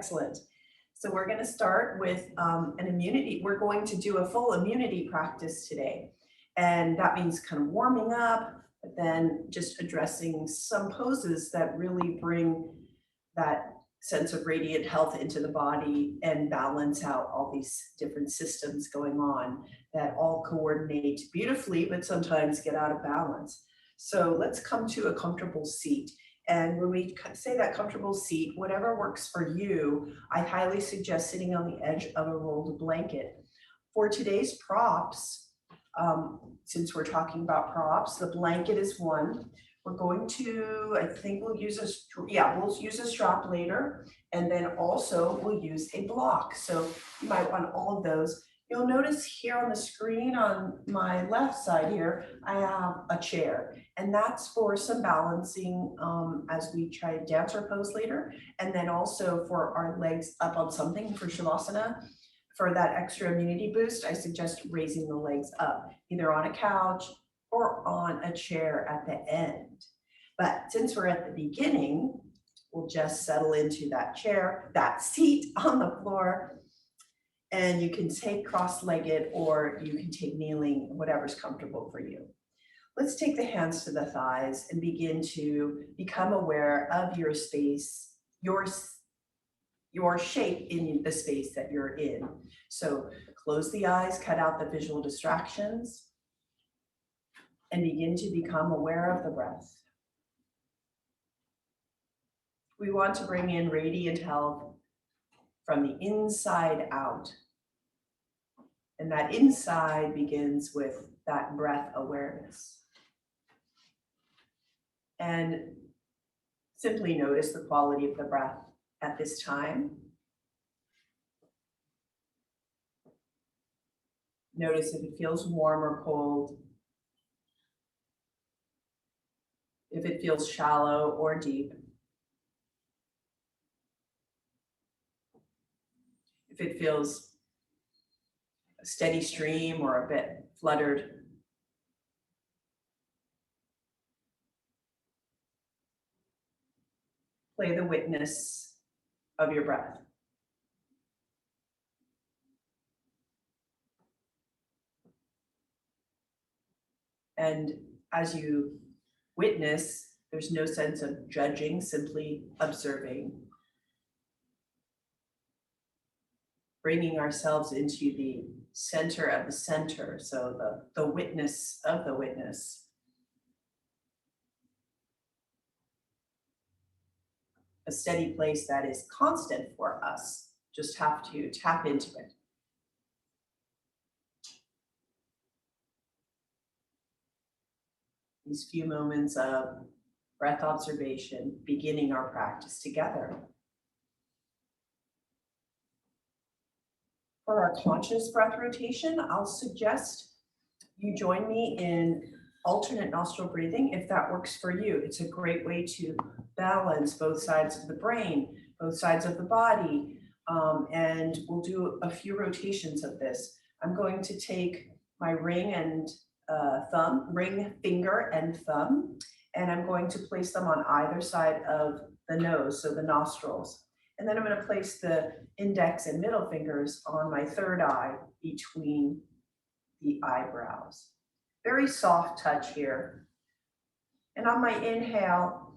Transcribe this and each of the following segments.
Excellent. So we're going to start with an immunity. We're going to do a full immunity practice today. And that means kind of warming up, but then just addressing some poses that really bring that sense of radiant health into the body and balance out all these different systems going on that all coordinate beautifully, but sometimes get out of balance. So let's come to a comfortable seat. And when we say that comfortable seat, whatever works for you, I highly suggest sitting on the edge of a rolled blanket. For today's props, since we're talking about props, the blanket is one. We're going to, I think we'll use we'll use a strap later, and then also we'll use a block. So you might want all of those. You'll notice here on the screen on my left side here, I have a chair, and that's for some balancing as we try dancer pose later, and then also for our legs up on something for Shavasana. For that extra immunity boost, I suggest raising the legs up, either on a couch or on a chair at the end. But since we're at the beginning, we'll just settle into that chair, that seat on the floor, and you can take cross-legged or you can take kneeling, whatever's comfortable for you. Let's take the hands to the thighs and begin to become aware of your space, your shape in the space that you're in. So close the eyes, cut out the visual distractions, and begin to become aware of the breath. We want to bring in radiant health from the inside out. And that inside begins with that breath awareness. And simply notice the quality of the breath at this time. Notice if it feels warm or cold, if it feels shallow or deep, if it feels a steady stream or a bit fluttered. Play the witness of your breath. And as you witness, there's no sense of judging, simply observing. Bringing ourselves into the center of the center, so the witness of the witness. A steady place that is constant for us, just have to tap into it. These few moments of breath observation, beginning our practice together. For our conscious breath rotation, I'll suggest you join me in alternate nostril breathing if that works for you. It's a great way to balance both sides of the brain, both sides of the body, and we'll do a few rotations of this. I'm going to take my ring finger and thumb, and I'm going to place them on either side of the nose, so the nostrils. And then I'm going to place the index and middle fingers on my third eye between the eyebrows. Very soft touch here. And on my inhale,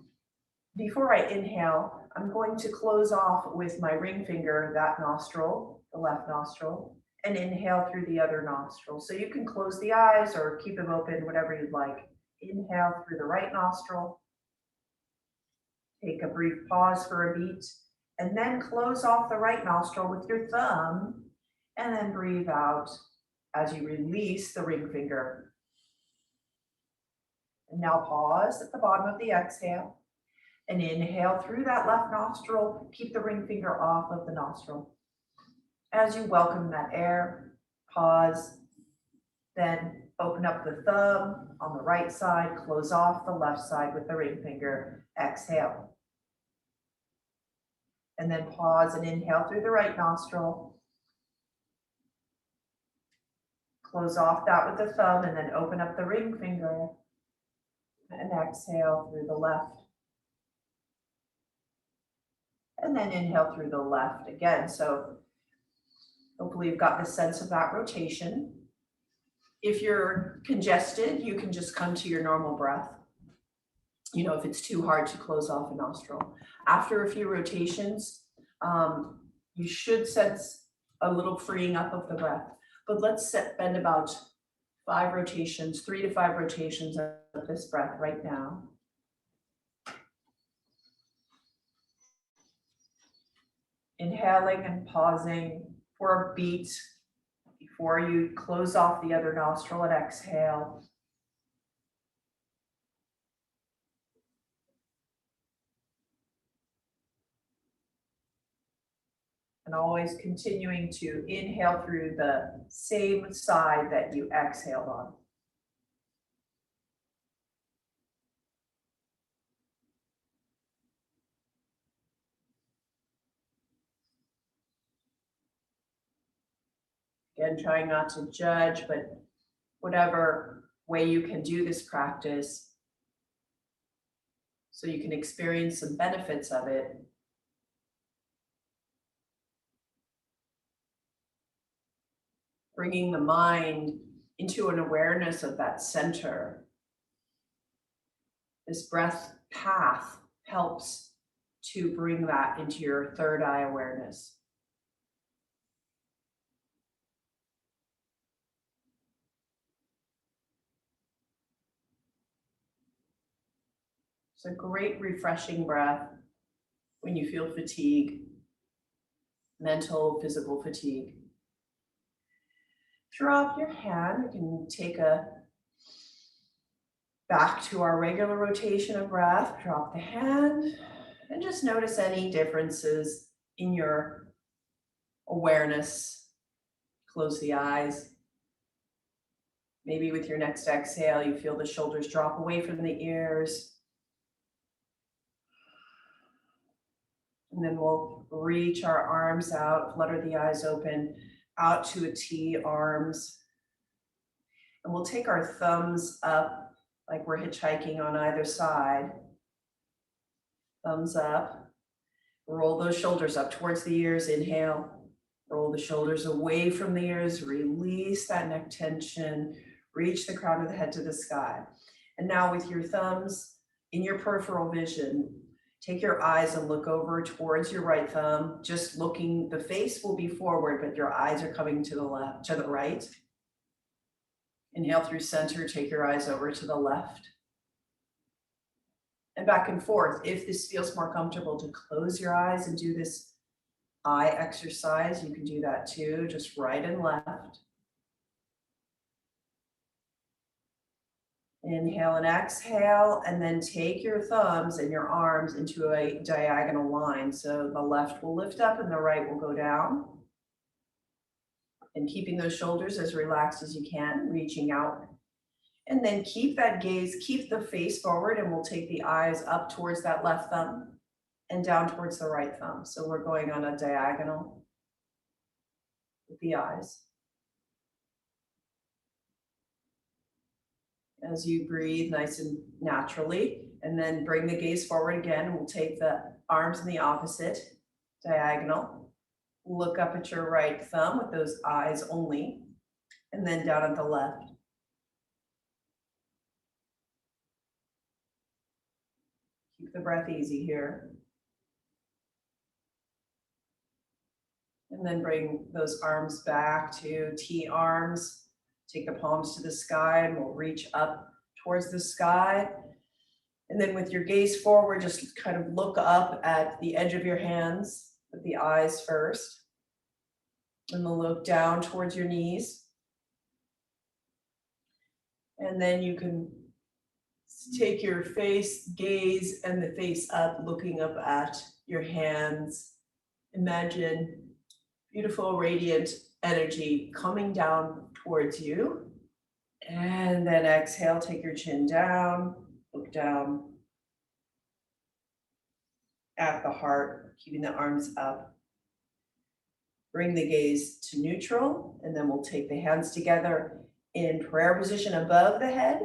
before I inhale, I'm going to close off with my ring finger, that nostril, the left nostril, and inhale through the other nostril. So you can close the eyes or keep them open, whatever you'd like. Inhale through the right nostril. Take a brief pause for a beat, and then close off the right nostril with your thumb, and then breathe out as you release the ring finger. And now pause at the bottom of the exhale, and inhale through that left nostril. Keep the ring finger off of the nostril. As you welcome that air, pause, then open up the thumb on the right side, close off the left side with the ring finger, exhale. And then pause and inhale through the right nostril. Close off that with the thumb and then open up the ring finger and exhale through the left. And then inhale through the left again. So hopefully you've got the sense of that rotation. If you're congested, you can just come to your normal breath. You know, if it's too hard to close off a nostril. After a few rotations, you should sense a little freeing up of the breath. But let's spend about 5 rotations, 3 to 5 rotations of this breath right now. Inhaling and pausing for a beat before you close off the other nostril and exhale. And always continuing to inhale through the same side that you exhaled on. Again, trying not to judge, but whatever way you can do this practice so you can experience some benefits of it. Bringing the mind into an awareness of that center. This breath path helps to bring that into your third eye awareness. It's a great refreshing breath when you feel fatigue, mental, physical fatigue. Drop your hand. We can take a back to our regular rotation of breath. Drop the hand and just notice any differences in your awareness. Close the eyes. Maybe with your next exhale, you feel the shoulders drop away from the ears. And then we'll reach our arms out, flutter the eyes open, out to a T, arms. And we'll take our thumbs up like we're hitchhiking on either side. Thumbs up. Roll those shoulders up towards the ears, inhale. Roll the shoulders away from the ears, release that neck tension, reach the crown of the head to the sky. And now with your thumbs in your peripheral vision, take your eyes and look over towards your right thumb, just looking, the face will be forward, but your eyes are coming to the left, to the right. Inhale through center, take your eyes over to the left. And back and forth. If this feels more comfortable to close your eyes and do this eye exercise, you can do that too, just right and left. Inhale and exhale, and then take your thumbs and your arms into a diagonal line. So the left will lift up and the right will go down. And keeping those shoulders as relaxed as you can, reaching out. And then keep that gaze, keep the face forward, and we'll take the eyes up towards that left thumb and down towards the right thumb. So we're going on a diagonal with the eyes. As you breathe nice and naturally, and then bring the gaze forward again. We'll take the arms in the opposite diagonal. Look up at your right thumb with those eyes only, and then down at the left. Keep the breath easy here. And then bring those arms back to T arms. Take the palms to the sky and we'll reach up towards the sky. And then with your gaze forward, just kind of look up at the edge of your hands with the eyes first. And then look down towards your knees. And then you can take your face, gaze, and the face up, looking up at your hands. Imagine beautiful, radiant energy coming down towards you. And then exhale, take your chin down, look down at the heart, keeping the arms up. Bring the gaze to neutral, and then we'll take the hands together in prayer position above the head.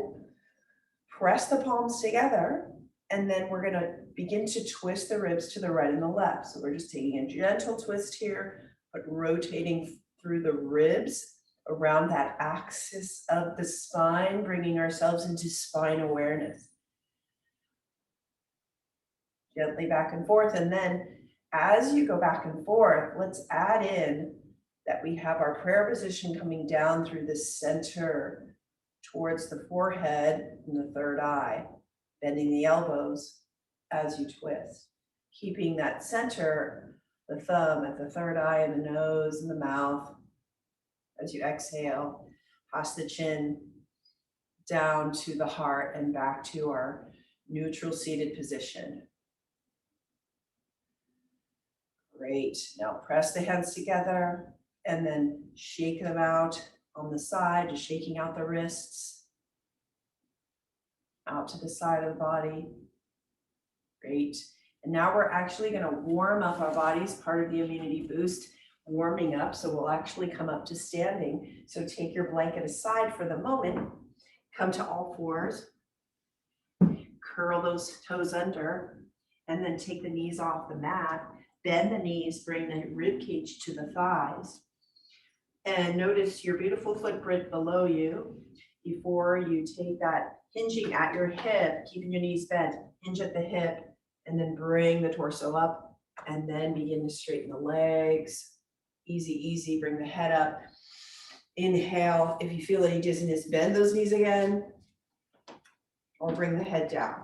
Press the palms together, and then we're gonna begin to twist the ribs to the right and the left. So we're just taking a gentle twist here, but rotating through the ribs around that axis of the spine, bringing ourselves into spine awareness. Gently back and forth. And then as you go back and forth, let's add in that we have our prayer position coming down through the center towards the forehead and the third eye, bending the elbows as you twist, keeping that center, the thumb at the third eye and the nose and the mouth. As you exhale, pass the chin down to the heart and back to our neutral seated position. Great. Now press the hands together and then shake them out on the side, just shaking out the wrists, out to the side of the body. Great. And now we're actually going to warm up our bodies, part of the immunity boost, warming up. So we'll actually come up to standing. So take your blanket aside for the moment, come to all fours, curl those toes under, and then take the knees off the mat. Bend the knees, bring the rib cage to the thighs. And notice your beautiful footprint below you before you take that hinging at your hip, keeping your knees bent, hinge at the hip, and then bring the torso up, and then begin to straighten the legs. Easy, easy, bring the head up. Inhale, if you feel any dizziness, bend those knees again, or bring the head down.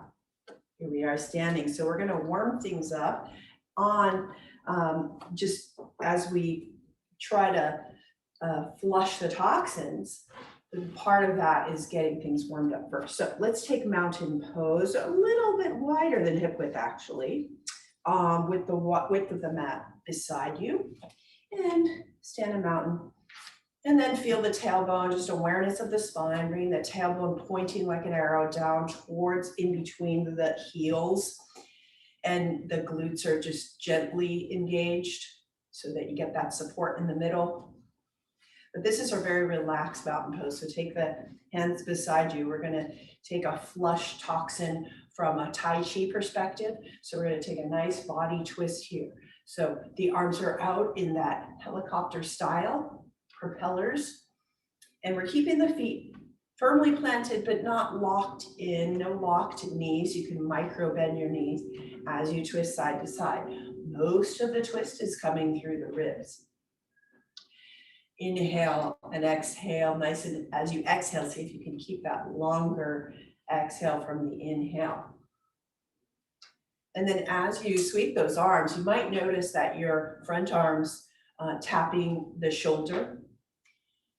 Here we are standing. So we're gonna warm things up on just as we try to flush the toxins. Part of that is getting things warmed up first. So let's take mountain pose, a little bit wider than hip width actually, with the width of the mat beside you, and stand in mountain. And then feel the tailbone, just awareness of the spine, bringing the tailbone pointing like an arrow down towards in between the heels, and the glutes are just gently engaged so that you get that support in the middle. But this is a very relaxed mountain pose. So take the hands beside you. We're gonna take a flush toxin from a Tai Chi perspective. So we're gonna take a nice body twist here. So the arms are out in that helicopter style, propellers, and we're keeping the feet firmly planted, but not locked in, no locked knees. You can micro bend your knees as you twist side to side. Most of the twist is coming through the ribs. Inhale and exhale, nice, and as you exhale, see if you can keep that longer exhale from the inhale. And then as you sweep those arms, you might notice that your front arms tapping the shoulder,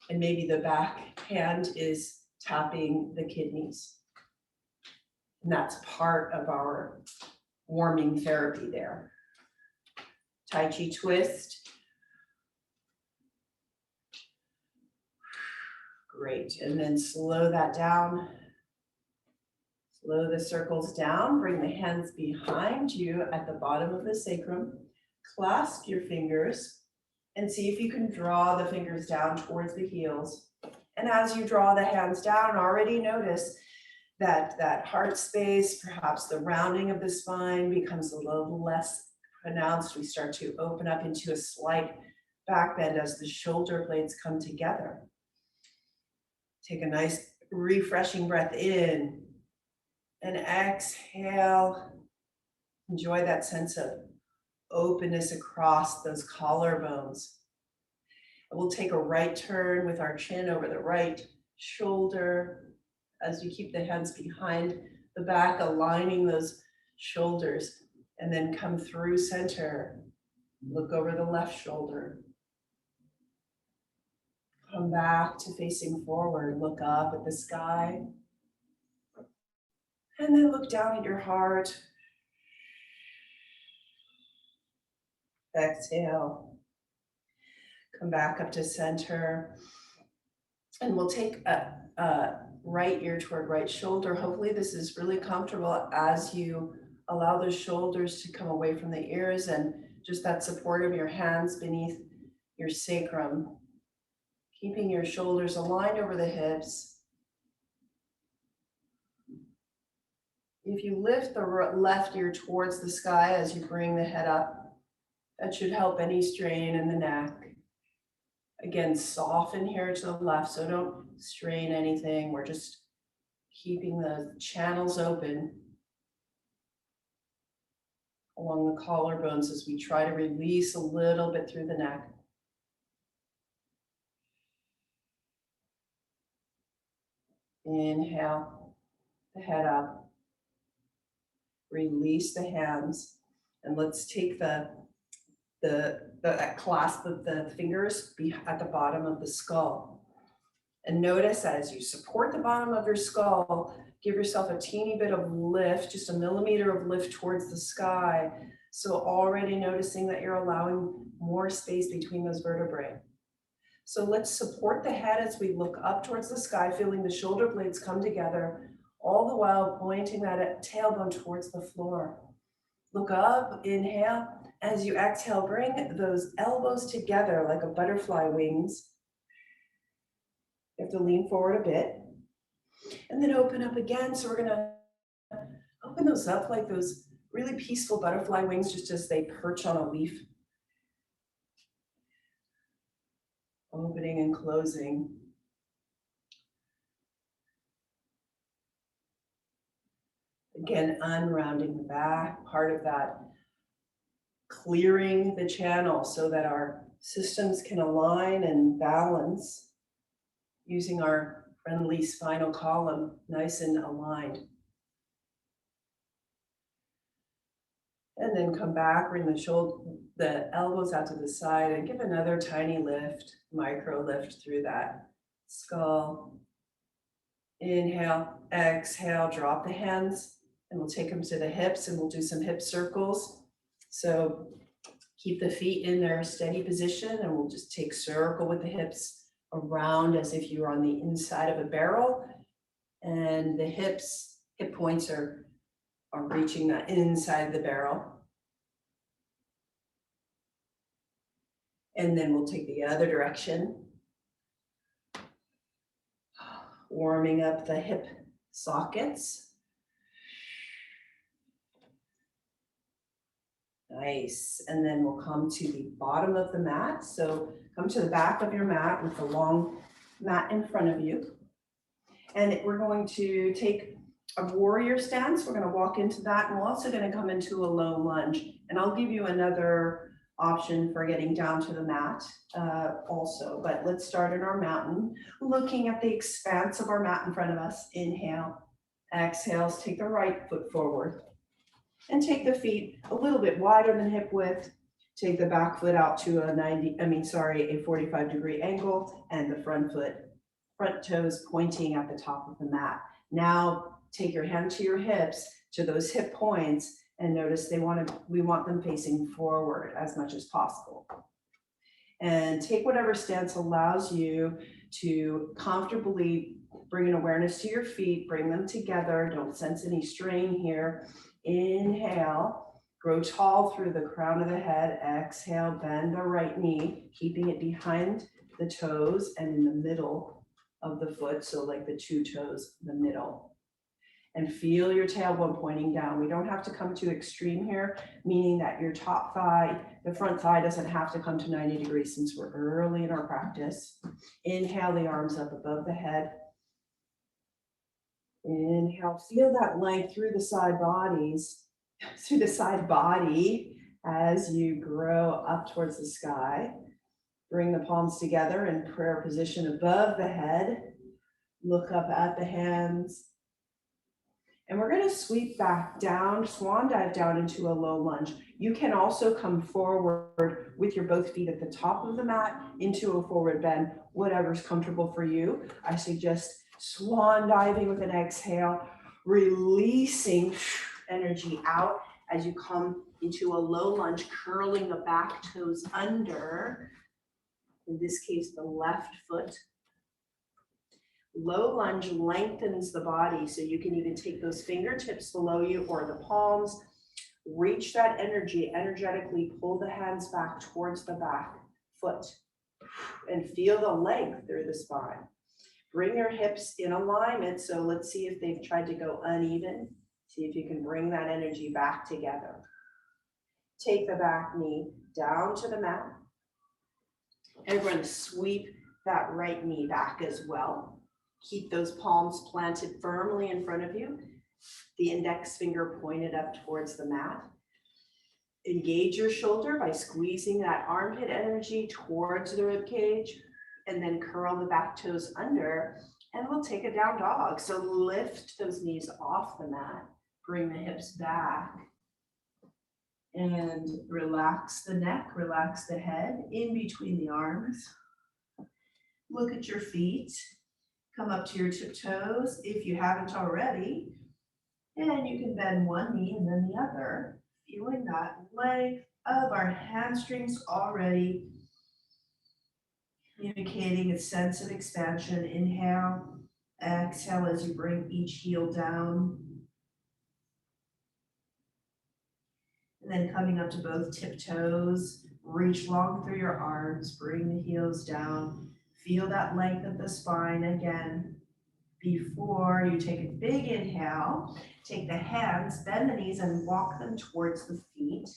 and maybe the back hand is tapping the kidneys. And that's part of our warming therapy there. Tai Chi twist. Great, and then slow that down. Slow the circles down, bring the hands behind you at the bottom of the sacrum. Clasp your fingers and see if you can draw the fingers down towards the heels. And as you draw the hands down, already notice that heart space, perhaps the rounding of the spine becomes a little less pronounced. We start to open up into a slight back bend as the shoulder blades come together. Take a nice refreshing breath in and exhale. Enjoy that sense of openness across those collarbones. We'll take a right turn with our chin over the right shoulder as you keep the hands behind the back, aligning those shoulders, and then come through center. Look over the left shoulder. Come back to facing forward, look up at the sky, and then look down at your heart. Exhale. Come back up to center. And we'll take a right ear toward right shoulder. Hopefully this is really comfortable as you allow those shoulders to come away from the ears, and just that support of your hands beneath your sacrum. Keeping your shoulders aligned over the hips. If you lift the left ear towards the sky as you bring the head up, that should help any strain in the neck. Again, soften here to the left, so don't strain anything. We're just keeping the channels open along the collarbones as we try to release a little bit through the neck. Inhale the head up. Release the hands. And let's take that clasp of the fingers at the bottom of the skull. And notice as you support the bottom of your skull, give yourself a teeny bit of lift, just a millimeter of lift towards the sky. So already noticing that you're allowing more space between those vertebrae. So let's support the head as we look up towards the sky, feeling the shoulder blades come together, all the while pointing that tailbone towards the floor. Look up, inhale. As you exhale, bring those elbows together like a butterfly wings. You have to lean forward a bit. And then open up again. So we're gonna open those up like those really peaceful butterfly wings, just as they perch on a leaf. Opening and closing. Again, unrounding the back, part of that clearing the channel so that our systems can align and balance using our friendly spinal column nice and aligned. And then come back, bring the elbows out to the side and give another tiny lift, micro lift through that skull. Inhale, exhale, drop the hands, and we'll take them to the hips and we'll do some hip circles. So keep the feet in their steady position and we'll just take circle with the hips around as if you were on the inside of a barrel. And the hip points are reaching the inside of the barrel. And then we'll take the other direction. Warming up the hip sockets. Nice. And then we'll come to the bottom of the mat. So come to the back of your mat with the long mat in front of you. And we're going to take a warrior stance. We're going to walk into that, and we're also going to come into a low lunge. And I'll give you another option for getting down to the mat also. But let's start in our mountain, looking at the expanse of our mat in front of us. Inhale, exhale, take the right foot forward. And take the feet a little bit wider than hip width. Take the back foot out to a 45-degree angle, and the front toes pointing at the top of the mat. Now take your hand to your hips, to those hip points, and notice we want them facing forward as much as possible. And take whatever stance allows you to comfortably bring an awareness to your feet, bring them together. Don't sense any strain here. Inhale, grow tall through the crown of the head. Exhale, bend the right knee, keeping it behind the toes and in the middle of the foot. So like the two toes, the middle. And feel your tailbone pointing down. We don't have to come to extreme here, meaning that your top thigh, the front thigh doesn't have to come to 90 degrees since we're early in our practice. Inhale the arms up above the head. Inhale, feel that length through the side body as you grow up towards the sky. Bring the palms together in prayer position above the head. Look up at the hands. And we're going to sweep back down, swan dive down into a low lunge. You can also come forward with your both feet at the top of the mat into a forward bend, whatever's comfortable for you. I suggest swan diving with an exhale, releasing energy out as you come into a low lunge, curling the back toes under, in this case, the left foot. Low lunge lengthens the body, so you can even take those fingertips below you or the palms, reach that energy, energetically pull the hands back towards the back foot and feel the length through the spine. Bring your hips in alignment. So let's see if they've tried to go uneven. See if you can bring that energy back together. Take the back knee down to the mat. And we're going to sweep that right knee back as well. Keep those palms planted firmly in front of you. The index finger pointed up towards the mat. Engage your shoulder by squeezing that armpit energy towards the rib cage, and then curl the back toes under, and we'll take a down dog. So lift those knees off the mat, bring the hips back, and relax the neck, relax the head in between the arms. Look at your feet, come up to your tiptoes if you haven't already, and you can bend one knee and then the other, feeling that length of our hamstrings already, communicating a sense of expansion. Inhale, exhale as you bring each heel down. And then coming up to both tiptoes, reach long through your arms, bring the heels down. Feel that length of the spine again. Before you take a big inhale, take the hands, bend the knees and walk them towards the feet.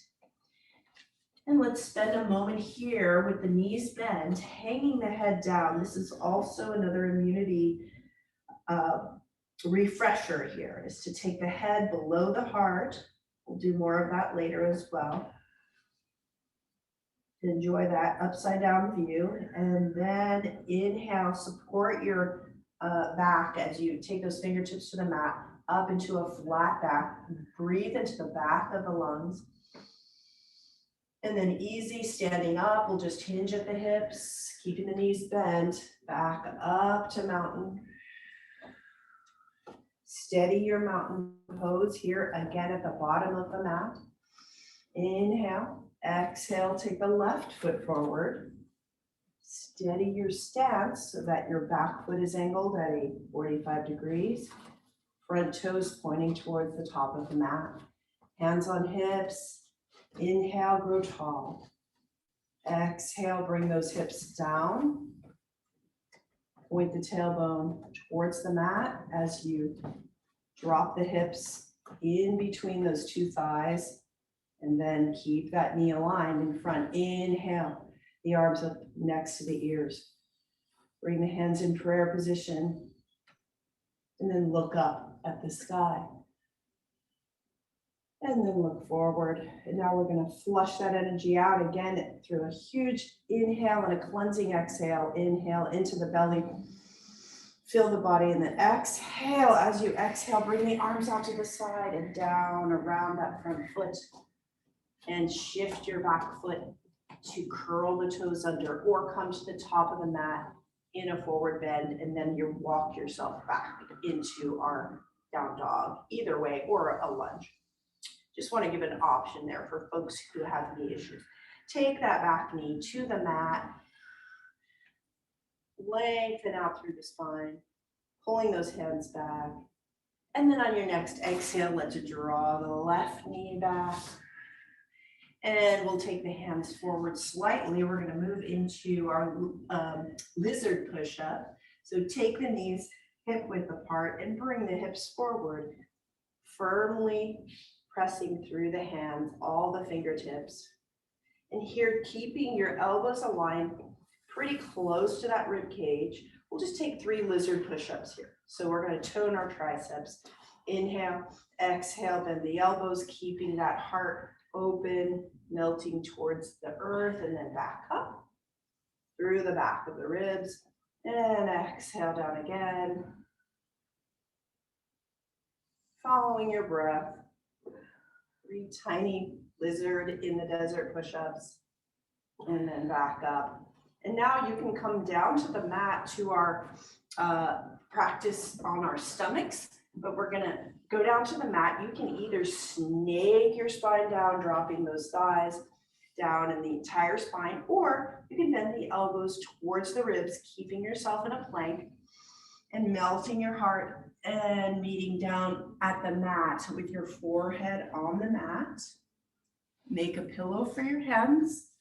And let's spend a moment here with the knees bent, hanging the head down. This is also another immunity refresher here, is to take the head below the heart. We'll do more of that later as well. Enjoy that upside down view. And then inhale, support your back as you take those fingertips to the mat, up into a flat back. Breathe into the back of the lungs. And then easy standing up, we'll just hinge at the hips, keeping the knees bent, back up to mountain. Steady your mountain pose here, again at the bottom of the mat. Inhale, exhale, take the left foot forward. Steady your stance so that your back foot is angled at a 45 degrees. Front toes pointing towards the top of the mat. Hands on hips. Inhale, grow tall. Exhale, bring those hips down. Point the tailbone towards the mat as you drop the hips in between those two thighs, and then keep that knee aligned in front. Inhale, the arms up next to the ears. Bring the hands in prayer position, and then look up at the sky. And then look forward. And now we're going to flush that energy out again through a huge inhale and a cleansing exhale. Inhale into the belly. Fill the body, and then exhale. As you exhale, bring the arms out to the side and down around that front foot. And shift your back foot to curl the toes under or come to the top of the mat in a forward bend, and then you walk yourself back into our down dog, either way, or a lunge. Just want to give an option there for folks who have knee issues. Take that back knee to the mat. Lengthen out through the spine, pulling those hands back. And then on your next exhale, let's draw the left knee back. And we'll take the hands forward slightly. We're going to move into our lizard push-up. So take the knees hip width apart and bring the hips forward, firmly pressing through the hands, all the fingertips. And here, keeping your elbows aligned pretty close to that rib cage, we'll just take 3 lizard push-ups here. So we're going to tone our triceps. Inhale, exhale, bend the elbows, keeping that heart open, melting towards the earth, and then back up through the back of the ribs. And exhale down again. Following your breath. 3 tiny lizard in the desert push-ups, and then back up. And now you can come down to the mat to our practice on our stomachs, but we're gonna go down to the mat. You can either snake your spine down, dropping those thighs down in the entire spine, or you can bend the elbows towards the ribs, keeping yourself in a plank and melting your heart and meeting down at the mat with your forehead on the mat. Make a pillow for your hands,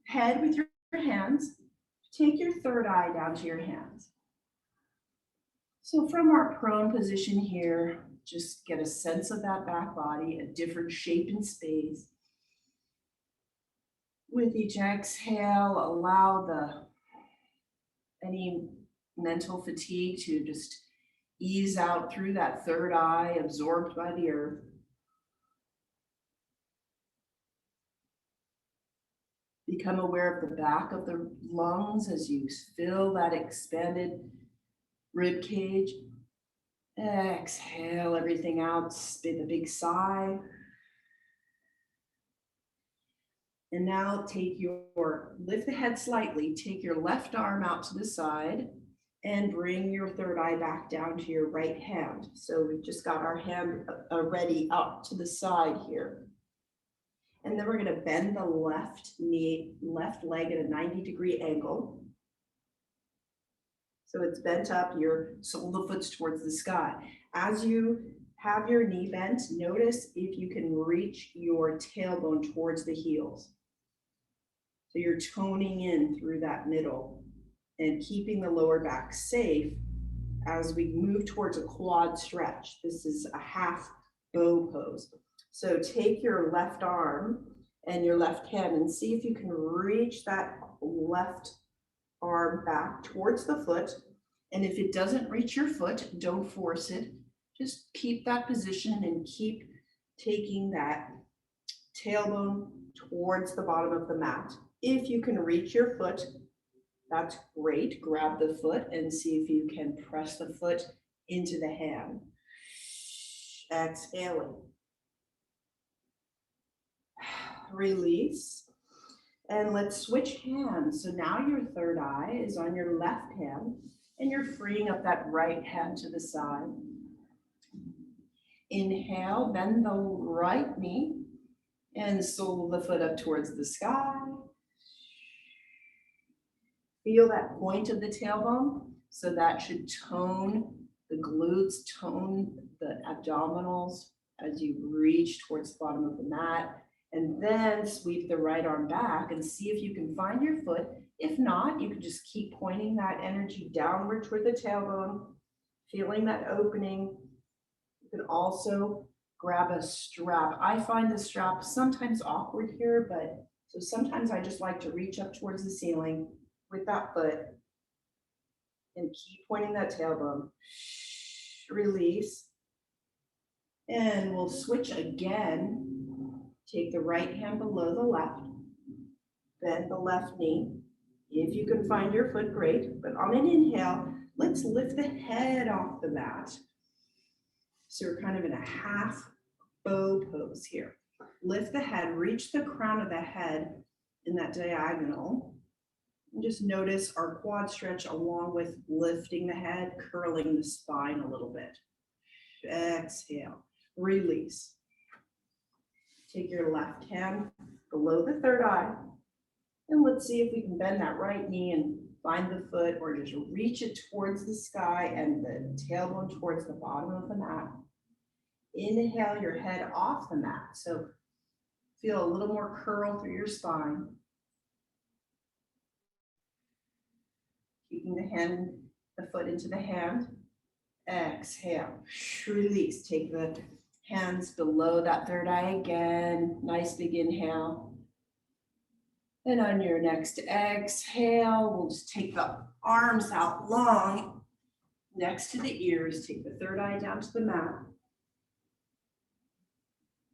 head with your hands. Take your third eye down to your hands. So from our prone position here, just get a sense of that back body, a different shape and space. With each exhale, allow any mental fatigue to just ease out through that third eye, absorbed by the earth. Become aware of the back of the lungs as you fill that expanded rib cage. Exhale everything out, spit a big sigh. And now lift the head slightly, take your left arm out to the side and bring your third eye back down to your right hand. So we've just got our hand ready up to the side here. And then we're going to bend the left leg at a 90-degree angle. So it's bent up, your sole of the foot's towards the sky. As you have your knee bent, notice if you can reach your tailbone towards the heels. So you're toning in through that middle and keeping the lower back safe as we move towards a quad stretch. This is a half bow pose. So take your left arm and your left hand and see if you can reach that left arm back towards the foot. And if it doesn't reach your foot, don't force it. Just keep that position and keep taking that tailbone towards the bottom of the mat. If you can reach your foot, that's great. Grab the foot and see if you can press the foot into the hand. Exhaling. Release. And let's switch hands. So now your third eye is on your left hand and you're freeing up that right hand to the side. Inhale, bend the right knee and sole the foot up towards the sky. Feel that point of the tailbone. So that should tone the glutes, tone the abdominals as you reach towards the bottom of the mat. And then sweep the right arm back and see if you can find your foot. If not, you can just keep pointing that energy downward toward the tailbone, feeling that opening. You can also grab a strap. I find the strap sometimes awkward here, but so sometimes I just like to reach up towards the ceiling with that foot and keep pointing that tailbone. Release. And we'll switch again. Take the right hand below the left, bend the left knee. If you can find your foot, great. But on an inhale, let's lift the head off the mat. So we're kind of in a half bow pose here. Lift the head, reach the crown of the head in that diagonal. And just notice our quad stretch along with lifting the head, curling the spine a little bit. Exhale, release. Take your left hand below the third eye, and let's see if we can bend that right knee and find the foot, or just reach it towards the sky and the tailbone towards the bottom of the mat. Inhale your head off the mat, so feel a little more curl through your spine. Keeping the foot into the hand. Exhale, release. Take the hands below that third eye again. Nice big inhale. And on your next exhale, we'll just take the arms out long next to the ears. Take the third eye down to the mat.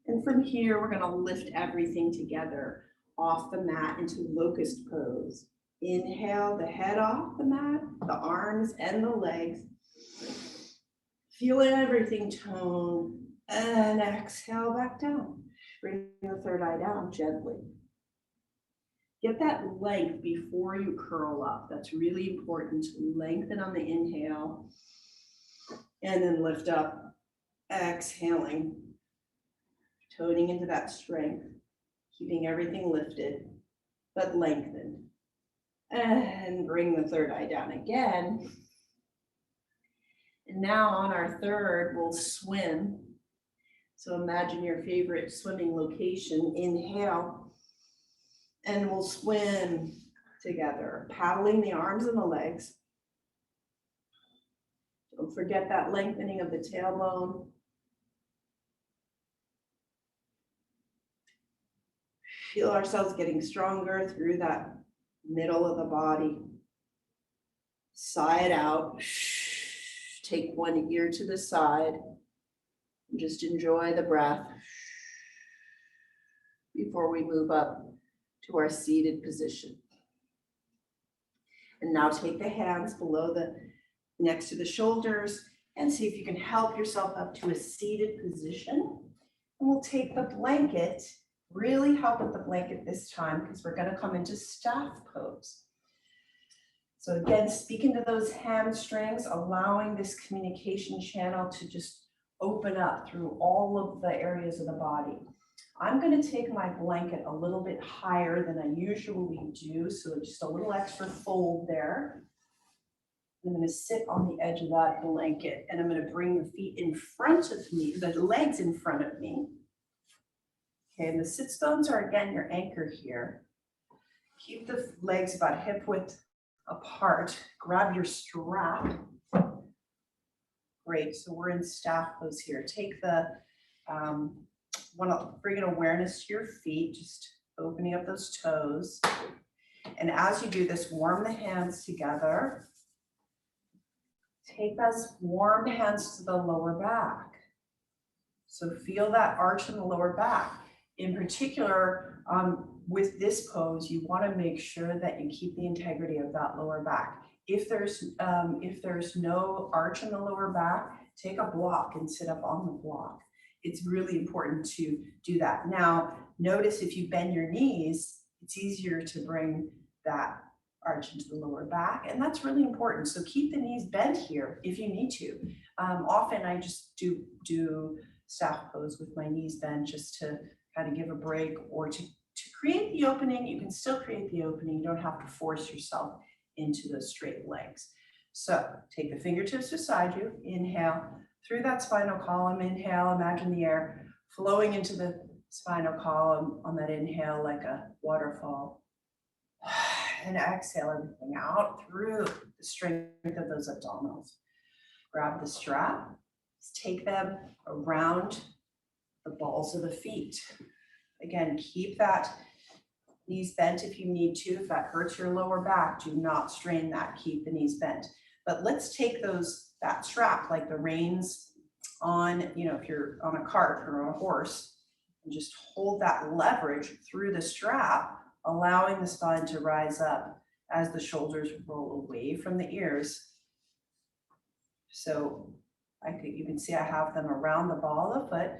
And from here, we're going to lift everything together off the mat into locust pose. Inhale the head off the mat, the arms and the legs. Feel everything tone. And exhale back down. Bring the third eye down gently. Get that length before you curl up. That's really important. Lengthen on the inhale. And then lift up. Exhaling. Toning into that strength. Keeping everything lifted, but lengthened. And bring the third eye down again. And now on our third, we'll swim. So imagine your favorite swimming location. Inhale, and we'll swim together, paddling the arms and the legs. Don't forget that lengthening of the tailbone. Feel ourselves getting stronger through that middle of the body. Sigh it out. Take one ear to the side. And just enjoy the breath before we move up to our seated position. And now take the hands below next to the shoulders and see if you can help yourself up to a seated position. And we'll take the blanket, really help with the blanket this time because we're going to come into staff pose. So again, speaking to those hamstrings, allowing this communication channel to just open up through all of the areas of the body. I'm going to take my blanket a little bit higher than I usually do, so just a little extra fold there. I'm going to sit on the edge of that blanket and I'm going to bring the feet in front of me, the legs in front of me. Okay, and the sits bones are again your anchor here. Keep the legs about hip width apart. Grab your strap. Great, so we're in staff pose here. Take the, want to bring an awareness to your feet, just opening up those toes. And as you do this, warm the hands together. Take those warm hands to the lower back. So feel that arch in the lower back. In particular, with this pose, you want to make sure that you keep the integrity of that lower back. If there's no arch in the lower back, take a block and sit up on the block. It's really important to do that. Now, notice if you bend your knees, it's easier to bring that arch into the lower back, and that's really important. So keep the knees bent here if you need to. Often I just do staff pose with my knees bent just to kind of give a break or to create the opening. You can still create the opening. You don't have to force yourself into those straight legs. So take the fingertips beside you. Inhale through that spinal column. Inhale, imagine the air flowing into the spinal column on that inhale like a waterfall. And exhale everything out through the strength of those abdominals. Grab the strap, take them around the balls of the feet. Again, keep that knees bent if you need to. If that hurts your lower back, do not strain that. Keep the knees bent. But let's take that strap, like the reins on, if you're on a cart or on a horse, and just hold that leverage through the strap, allowing the spine to rise up as the shoulders roll away from the ears. So you can see I have them around the ball of the foot.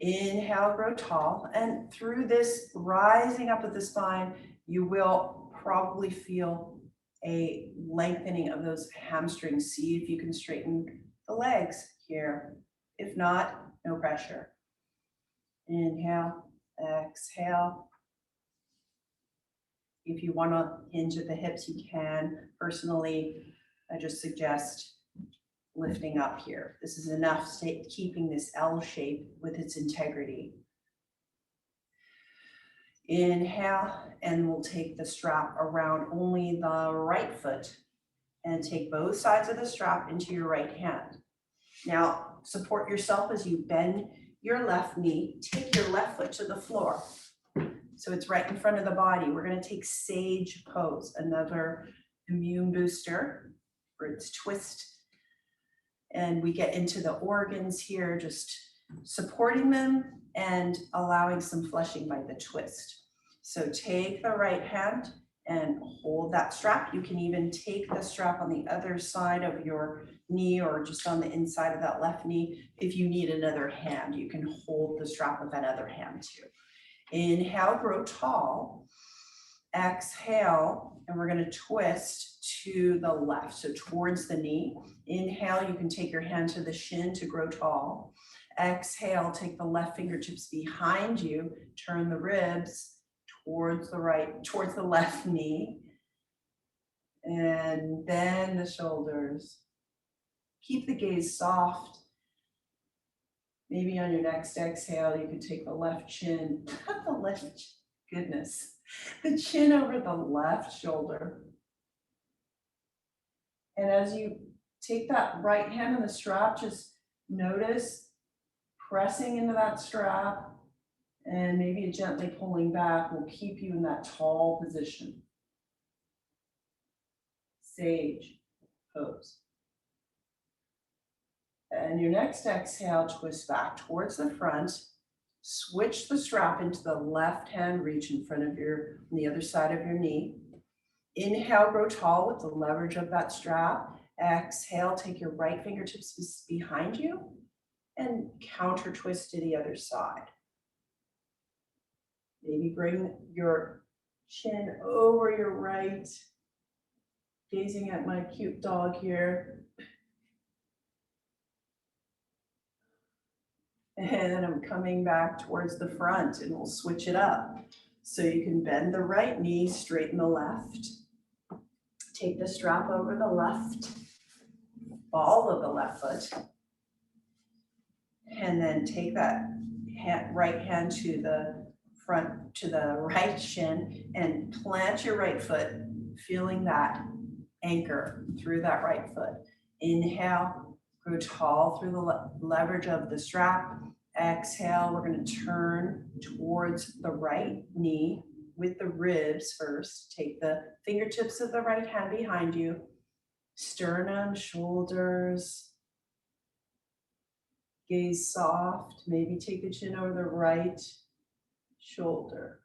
Inhale, grow tall. And through this rising up of the spine, you will probably feel a lengthening of those hamstrings. See if you can straighten the legs here. If not, no pressure. Inhale, exhale. If you want to hinge at the hips, you can. Personally, I just suggest lifting up here. This is enough, keeping this L shape with its integrity. Inhale, and we'll take the strap around only the right foot and take both sides of the strap into your right hand. Now, support yourself as you bend your left knee. Take your left foot to the floor. So it's right in front of the body. We're going to take sage pose, another immune booster for its twist. And we get into the organs here, just supporting them and allowing some flushing by the twist. So take the right hand and hold that strap. You can even take the strap on the other side of your knee or just on the inside of that left knee. If you need another hand, you can hold the strap with that other hand too. Inhale, grow tall. Exhale, and we're going to twist to the left, so towards the knee. Inhale, you can take your hand to the shin to grow tall. Exhale, take the left fingertips behind you, turn the ribs towards the left knee, and bend the shoulders. Keep the gaze soft. Maybe on your next exhale, you can take the left chin, the chin over the left shoulder. And as you take that right hand on the strap, just notice pressing into that strap And maybe gently pulling back will keep you in that tall position. Sage pose. And your next exhale, twist back towards the front. Switch the strap into the left hand, reach in front of on the other side of your knee. Inhale, grow tall with the leverage of that strap. Exhale, take your right fingertips behind you and counter twist to the other side. Maybe bring your chin over your right, gazing at my cute dog here. And I'm coming back towards the front and we'll switch it up. So you can bend the right knee, straighten the left. Take the strap over the left, ball of the left foot. And then take that right hand to the front, to the right shin, and plant your right foot, feeling that anchor through that right foot. Inhale, grow tall through the leverage of the strap. Exhale, we're going to turn towards the right knee with the ribs first. Take the fingertips of the right hand behind you, sternum, shoulders. Gaze soft, maybe take the chin over the right shoulder.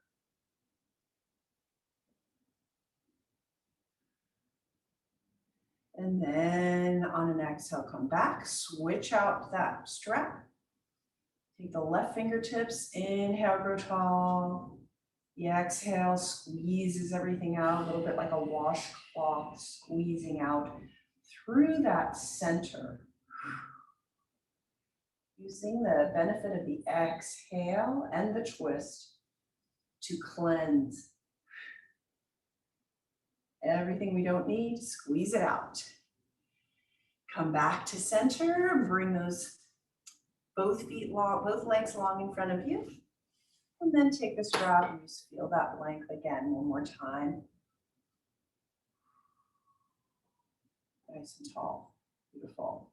And then on an exhale, come back, switch out that strap. Take the left fingertips, inhale, grow tall. The exhale squeezes everything out, a little bit like a washcloth squeezing out through that center. Using the benefit of the exhale and the twist to cleanse. Everything we don't need, squeeze it out. Come back to center, bring those both feet long, both legs long in front of you. And then take the strap and just feel that length again one more time. Nice and tall, beautiful.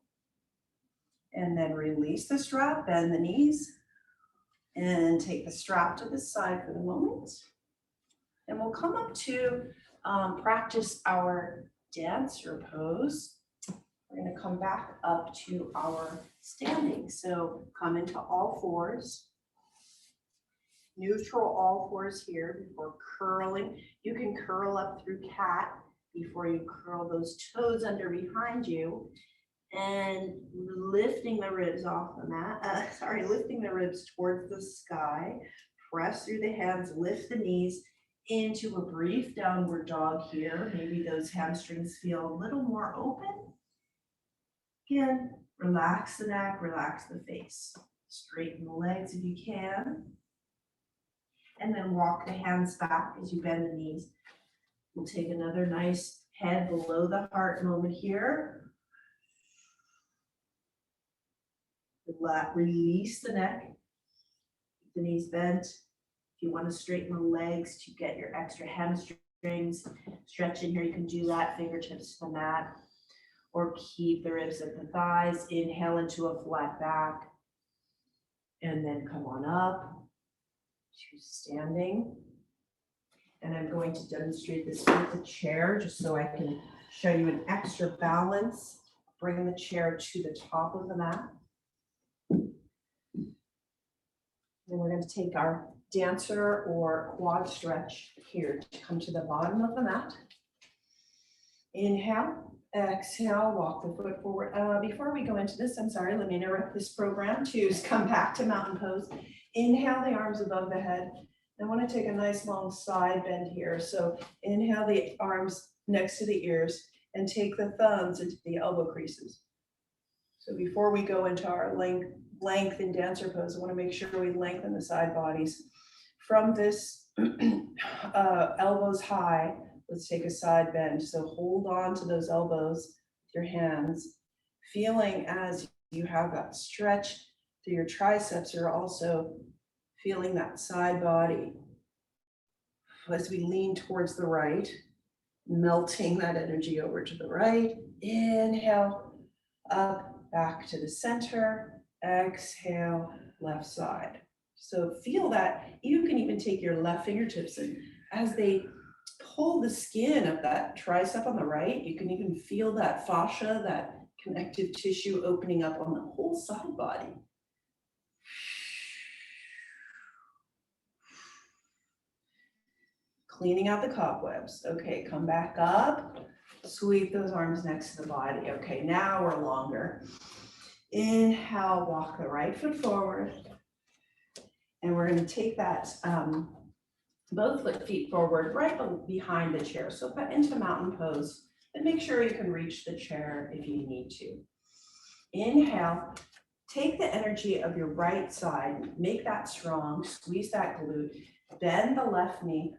And then release the strap, bend the knees, and take the strap to the side for the moment. And we'll come up to practice our dancer pose. We're going to come back up to our standing. So come into all fours. Neutral all fours here before curling. You can curl up through cat before you curl those toes under behind you. And lifting the ribs off the mat, lifting the ribs towards the sky. Press through the hands, lift the knees into a brief downward dog here. Maybe those hamstrings feel a little more open. Again, relax the neck, relax the face. Straighten the legs if you can. And then walk the hands back as you bend the knees. We'll take another nice head below the heart moment here. Release the neck, keep the knees bent. If you want to straighten the legs to get your extra hamstrings stretch in here, you can do that, fingertips to the mat, or keep the ribs at the thighs. Inhale into a flat back, and then come on up to standing. And I'm going to demonstrate this with the chair, just so I can show you an extra balance. Bring the chair to the top of the mat. Then we're going to take our dancer or quad stretch here to come to the bottom of the mat. Inhale, exhale, walk the foot forward. Before we go into this, I'm sorry, let me interrupt this program to come back to mountain pose. Inhale the arms above the head. I want to take a nice long side bend here. So inhale the arms next to the ears and take the thumbs into the elbow creases. So before we go into our length in dancer pose, I want to make sure we lengthen the side bodies. From this elbows high, let's take a side bend. So hold on to those elbows with your hands, feeling as you have that stretch through your triceps, you're also feeling that side body. As we lean towards the right, melting that energy over to the right. Inhale, up, back to the center. Exhale, left side. So feel that. You can even take your left fingertips and as they pull the skin of that tricep on the right, you can even feel that fascia, that connective tissue opening up on the whole side body. Cleaning out the cobwebs. Okay, come back up. Sweep those arms next to the body. Okay, now we're longer. Inhale, walk the right foot forward. And we're going to take that both feet forward, right behind the chair. So into mountain pose, and make sure you can reach the chair if you need to. Inhale, take the energy of your right side, make that strong, squeeze that glute, bend the left knee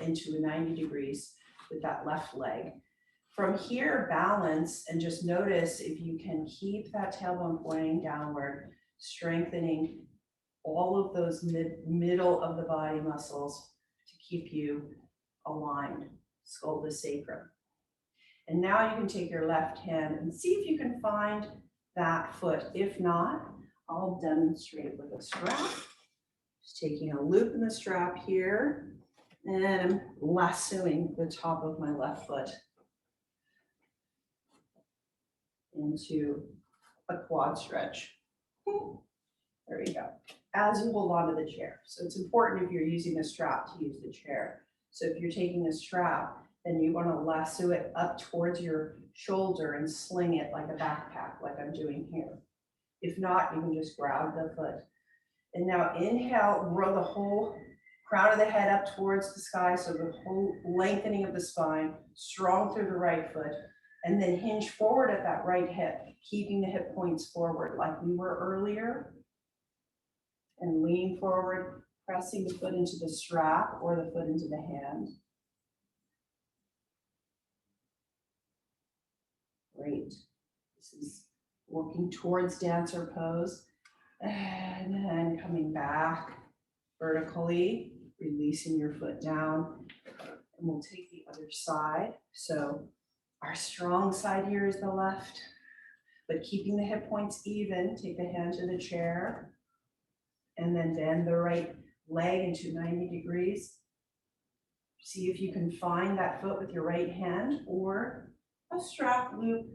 into 90 degrees with that left leg. From here, balance and just notice if you can keep that tailbone pointing downward, strengthening all of those middle of the body muscles to keep you aligned, skull to sacrum. And now you can take your left hand and see if you can find that foot. If not, I'll demonstrate with a strap. Just taking a loop in the strap here, and I'm lassoing the top of my left foot into a quad stretch. There you go. As you hold on to the chair. So it's important if you're using a strap to use the chair. So if you're taking a strap, then you want to lasso it up towards your shoulder and sling it like a backpack, like I'm doing here. If not, you can just grab the foot. And now inhale, roll the whole crown of the head up towards the sky, so the whole lengthening of the spine, strong through the right foot, and then hinge forward at that right hip, keeping the hip points forward like we were earlier. And lean forward, pressing the foot into the strap or the foot into the hand. Great. This is working towards dancer pose. And then coming back vertically, releasing your foot down. And we'll take the other side. So our strong side here is the left, but keeping the hip points even, take the hand to the chair. And then bend the right leg into 90 degrees. See if you can find that foot with your right hand or a strap loop.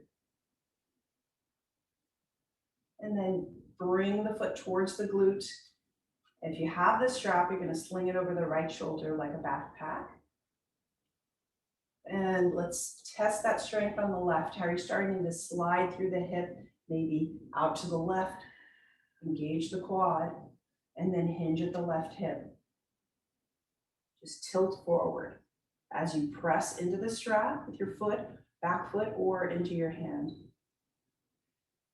And then bring the foot towards the glute. If you have the strap, you're going to sling it over the right shoulder like a backpack. And let's test that strength on the left. How are you starting to slide through the hip, maybe out to the left, engage the quad. And then hinge at the left hip. Just tilt forward as you press into the strap with your foot, back foot, or into your hand.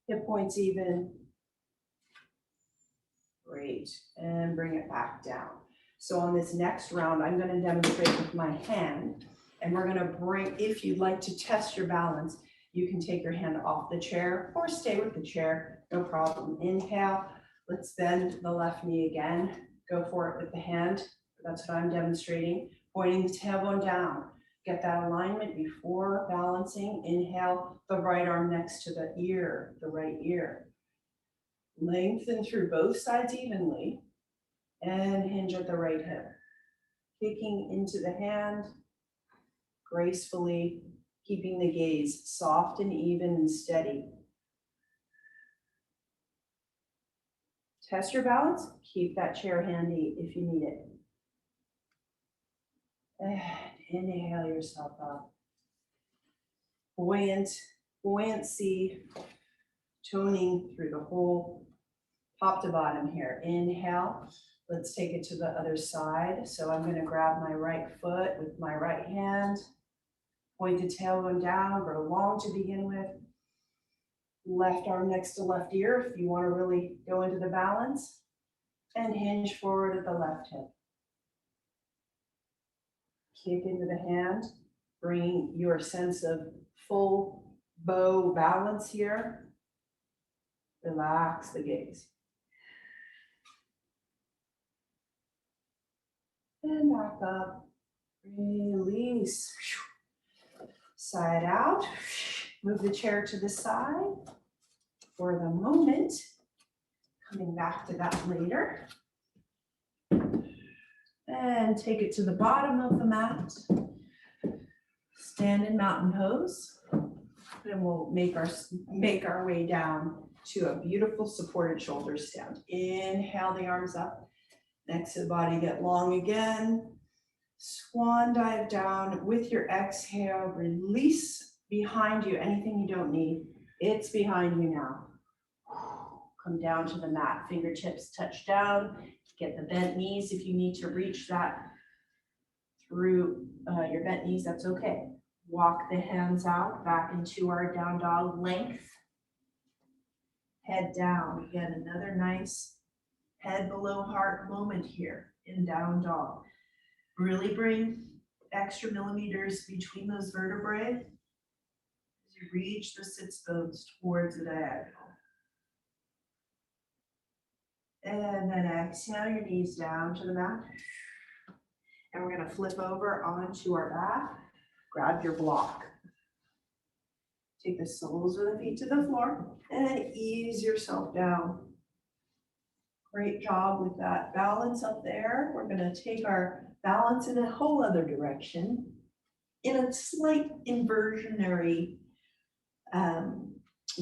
Hip points even. Great. And bring it back down. So on this next round, I'm going to demonstrate with my hand. And we're going to bring, if you'd like to test your balance, you can take your hand off the chair or stay with the chair. No problem. Inhale. Let's bend the left knee again. Go for it with the hand. That's what I'm demonstrating. Pointing the tailbone down. Get that alignment before balancing. Inhale, the right arm next to the ear, the right ear. Lengthen through both sides evenly and hinge at the right hip. Kicking into the hand, gracefully, keeping the gaze soft and even and steady. Test your balance, keep that chair handy if you need it. And inhale yourself up. Buoyancy, toning through the whole top to bottom here. Inhale, let's take it to the other side. So I'm going to grab my right foot with my right hand, point the tailbone down, grow long to begin with. Left arm next to left ear if you want to really go into the balance, and hinge forward at the left hip. Kick into the hand, bring your sense of full bow balance here. Relax the gaze. And back up, release. Side out. Move the chair to the side. For the moment, Coming back to that later. And take it to the bottom of the mat. Stand in mountain pose. And we'll make our way down to a beautiful supported shoulder stand. Inhale the arms up. Next to the body, get long again. Swan dive down. With your exhale, release behind you anything you don't need. It's behind you now. Come down to the mat, fingertips touch down. Get the bent knees. If you need to reach that through your bent knees, that's okay. Walk the hands out, back into our down dog length. Head down. Again, another nice head below heart moment here in down dog. Really bring extra millimeters between those vertebrae as you reach the sits bones towards the diagonal. And then exhale your knees down to the mat. And we're going to flip over onto our back. Grab your block. Take the soles of the feet to the floor and ease yourself down. Great job with that balance up there. We're going to take our balance in a whole other direction in a slight inversionary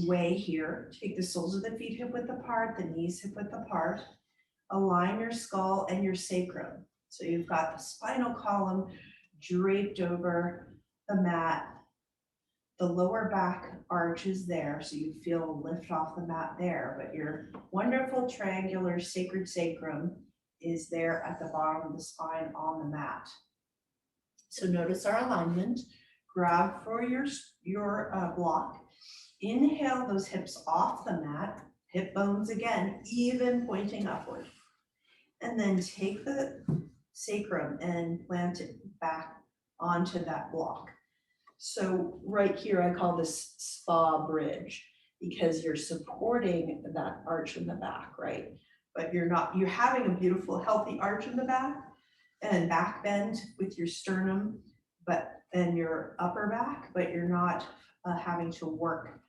way here. Take the soles of the feet hip width apart, the knees hip width apart. Align your skull and your sacrum. So you've got the spinal column draped over the mat. The lower back arch is there, so you feel a lift off the mat there, but your wonderful triangular sacred sacrum is there at the bottom of the spine on the mat. So notice our alignment. Grab for your block. Inhale those hips off the mat, hip bones again, even pointing upward. And then take the sacrum and plant it back onto that block. So right here, I call this spa bridge because you're supporting that arch in the back, right? But you're having a beautiful, healthy arch in the back and back bend with your sternum, and your upper back, but you're not having to work.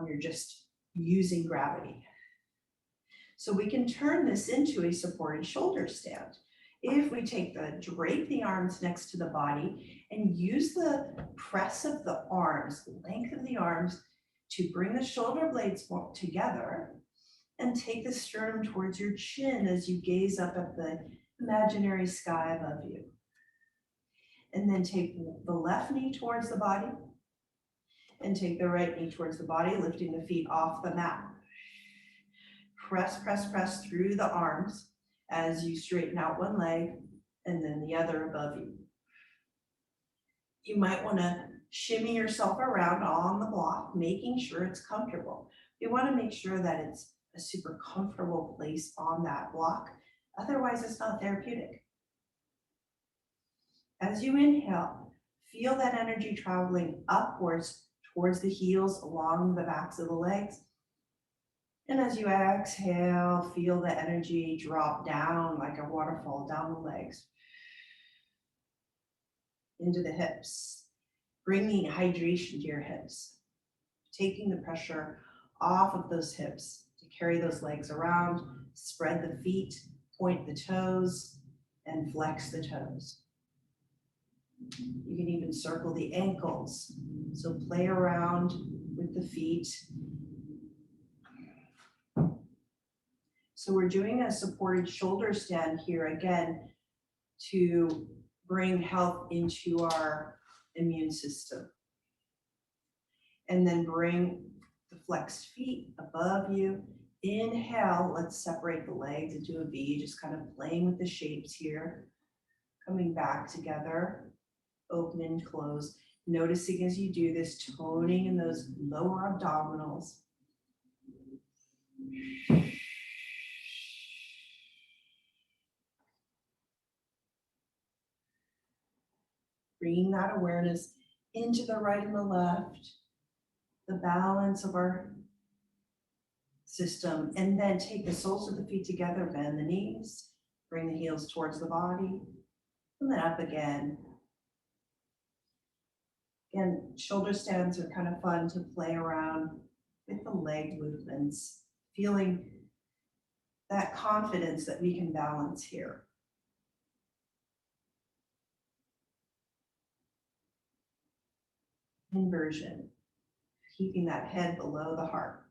You're just using gravity. So we can turn this into a supported shoulder stand. If we drape the arms next to the body and use the press of the arms, the length of the arms to bring the shoulder blades together and take the sternum towards your chin as you gaze up at the imaginary sky above you. And then take the left knee towards the body and take the right knee towards the body, lifting the feet off the mat. Press, press, press through the arms as you straighten out one leg and then the other above you. You might want to shimmy yourself around on the block, making sure it's comfortable. You want to make sure that it's a super comfortable place on that block. Otherwise, it's not therapeutic. As you inhale, feel that energy traveling upwards towards the heels along the backs of the legs. And as you exhale, feel the energy drop down like a waterfall down the legs into the hips, bringing hydration to your hips, taking the pressure off of those hips to carry those legs around, spread the feet, point the toes, and flex the toes. You can even circle the ankles. So play around with the feet. So we're doing a supported shoulder stand here again to bring health into our immune system. And then bring the flexed feet above you. Inhale, let's separate the legs into a V, just kind of playing with the shapes here. Coming back together. Open and close. Noticing as you do this, toning in those lower abdominals. Bringing that awareness into the right and the left, the balance of our system, and then take the soles of the feet together, bend the knees, bring the heels towards the body, and then up again. Again, shoulder stands are kind of fun to play around with the leg movements, feeling that confidence that we can balance here. Inversion, keeping that head below the heart.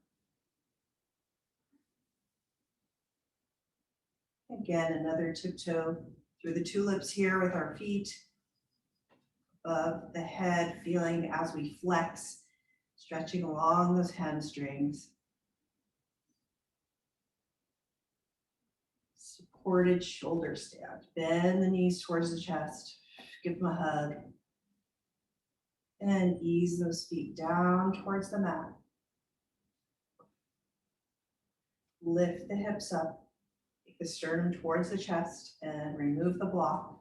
Again, another tiptoe through the tulips here with our feet above the head, feeling as we flex, stretching along those hamstrings. Supported shoulder stand. Bend the knees towards the chest. Give them a hug. And ease those feet down towards the mat. Lift the hips up. Take the sternum towards the chest and remove the block.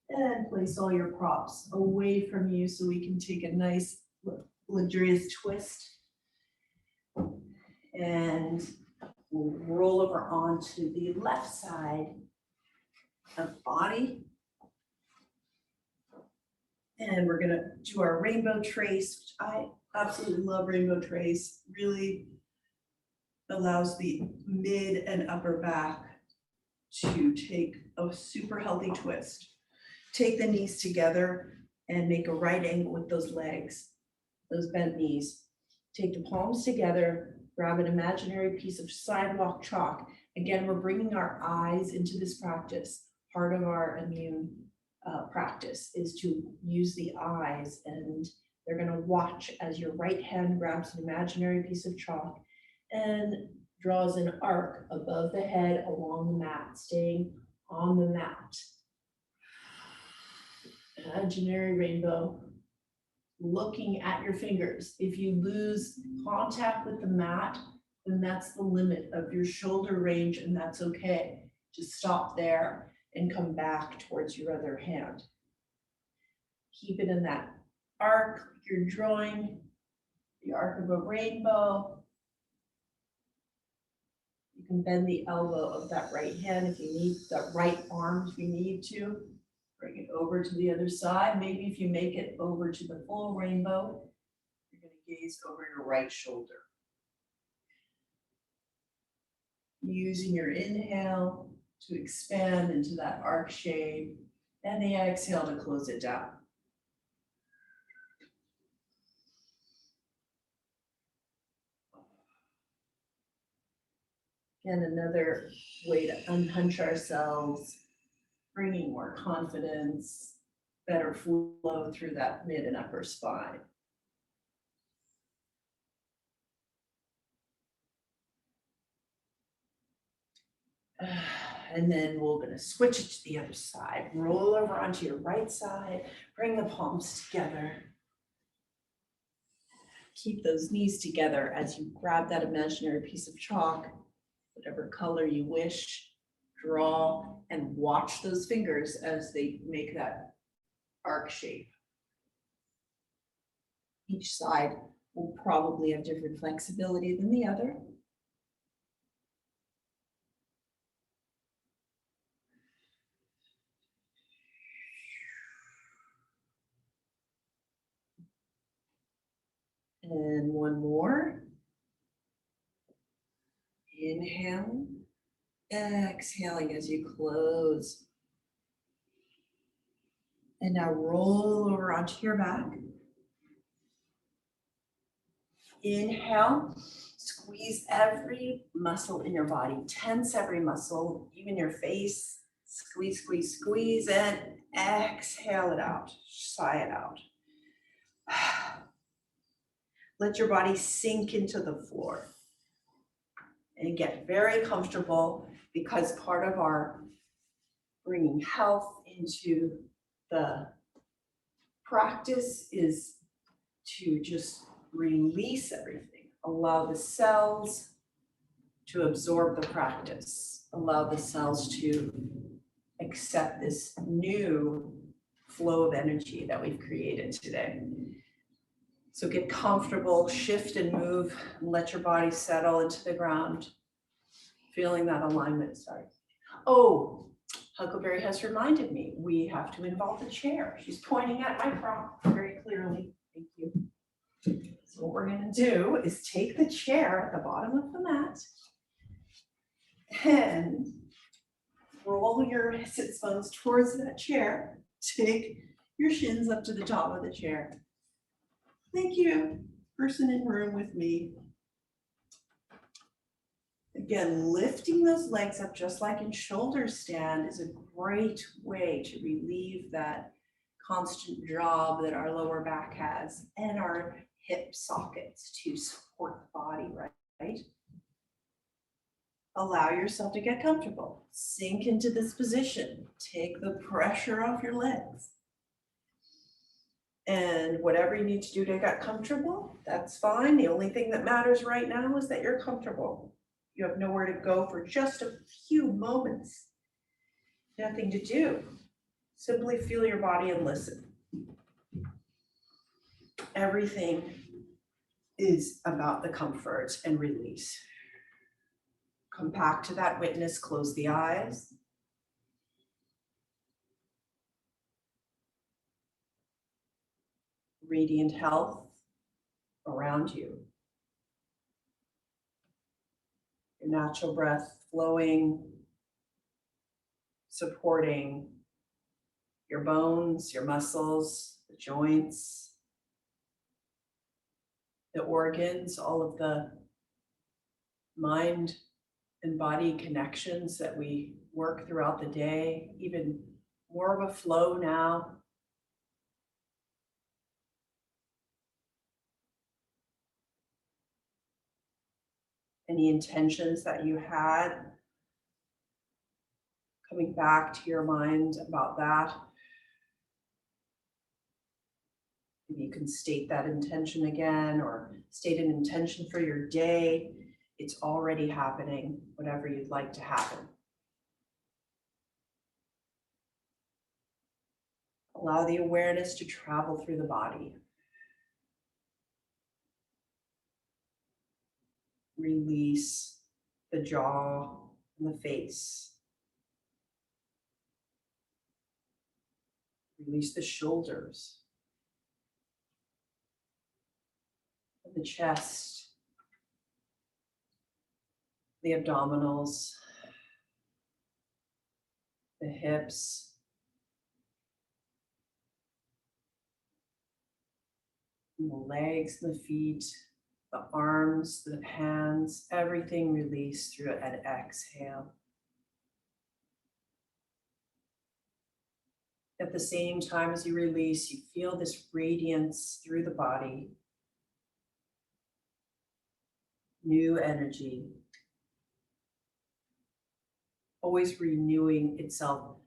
And place all your props away from you so we can take a nice luxurious twist. And we'll roll over onto the left side of body. And we're gonna do our rainbow trace, which I absolutely love rainbow trace. Really allows the mid and upper back to take a super healthy twist. Take the knees together and make a right angle with those legs, those bent knees. Take the palms together, grab an imaginary piece of sidewalk chalk. Again, we're bringing our eyes into this practice. Part of our immune practice is to use the eyes, and they're going to watch as your right hand grabs an imaginary piece of chalk and draws an arc above the head along the mat, staying on the mat. Imaginary rainbow, looking at your fingers. If you lose contact with the mat, then that's the limit of your shoulder range, and that's okay. Just stop there and come back towards your other hand. Keep it in that arc, you're drawing the arc of a rainbow. You can bend the elbow of that right hand if you need, that right arm if you need to. Bring it over to the other side. Maybe if you make it over to the full rainbow, you're going to gaze over your right shoulder. Using your inhale to expand into that arc shape, and the exhale to close it down. And another way to unhunch ourselves, bringing more confidence, better flow through that mid and upper spine. And then we're going to switch it to the other side. Roll over onto your right side. Bring the palms together. Keep those knees together as you grab that imaginary piece of chalk, whatever color you wish. Draw and watch those fingers as they make that arc shape. Each side will probably have different flexibility than the other. And one more. Inhale, exhaling as you close. And now roll over onto your back. Inhale, squeeze every muscle in your body, tense every muscle, even your face. Squeeze, squeeze, squeeze, and exhale it out, sigh it out. Let your body sink into the floor and get very comfortable, because part of our bringing health into the practice is to just release everything. Allow the cells to absorb the practice. Allow the cells to accept this new flow of energy that we've created today. So get comfortable, shift and move, and let your body settle into the ground, feeling that alignment start. Oh, Huckleberry has reminded me, we have to involve the chair. She's pointing at my prop very clearly. Thank you. So what we're going to do is take the chair at the bottom of the mat And roll your sits bones towards that chair. Take your shins up to the top of the chair. Thank you, person in room with me. Again, lifting those legs up just like in shoulder stand is a great way to relieve that constant job that our lower back has and our hip sockets to support the body, right? Allow yourself to get comfortable. Sink into this position. Take the pressure off your legs. And whatever you need to do to get comfortable, that's fine. The only thing that matters right now is that you're comfortable. You have nowhere to go for just a few moments. Nothing to do. Simply feel your body and listen. Everything is about the comfort and release. Come back to that witness, close the eyes. Radiant health around you. Your natural breath flowing, supporting your bones, your muscles, the joints, the organs, all of the mind and body connections that we work throughout the day, even more of a flow now. Any intentions that you had, coming back to your mind about that. Maybe you can state that intention again or state an intention for your day. It's already happening, whatever you'd like to happen. Allow the awareness to travel through the body. Release the jaw and the face. Release the shoulders and the chest, the abdominals, the hips, and the legs and the feet, the arms, the hands, everything release through an exhale. At the same time as you release, you feel this radiance through the body, new energy, always renewing itself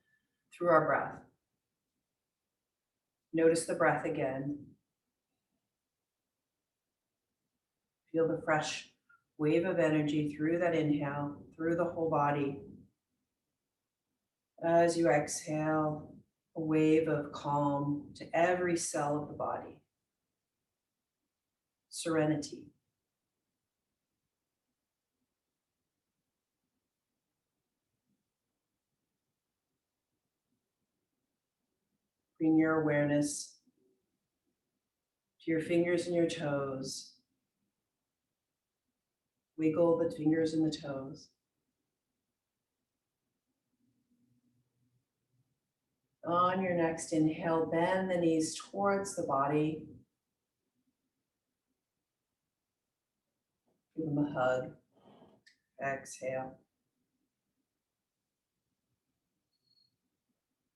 through our breath. Notice the breath again. Feel the fresh wave of energy through that inhale, through the whole body. As you exhale, a wave of calm to every cell of the body. Serenity. Bring your awareness to your fingers and your toes. Wiggle the fingers and the toes. On your next inhale, bend the knees towards the body. Give them a hug. Exhale.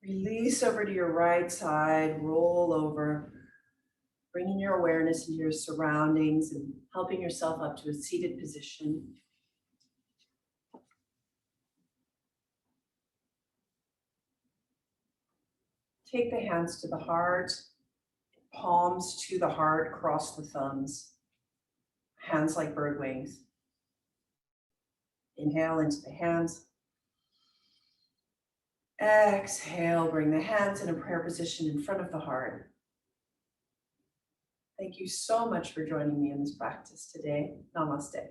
Release over to your right side, roll over, bringing your awareness into your surroundings and helping yourself up to a seated position. Take the hands to the heart, palms to the heart, cross the thumbs, hands like bird wings. Inhale into the hands. Exhale, bring the hands in a prayer position in front of the heart. Thank you so much for joining me in this practice today. Namaste.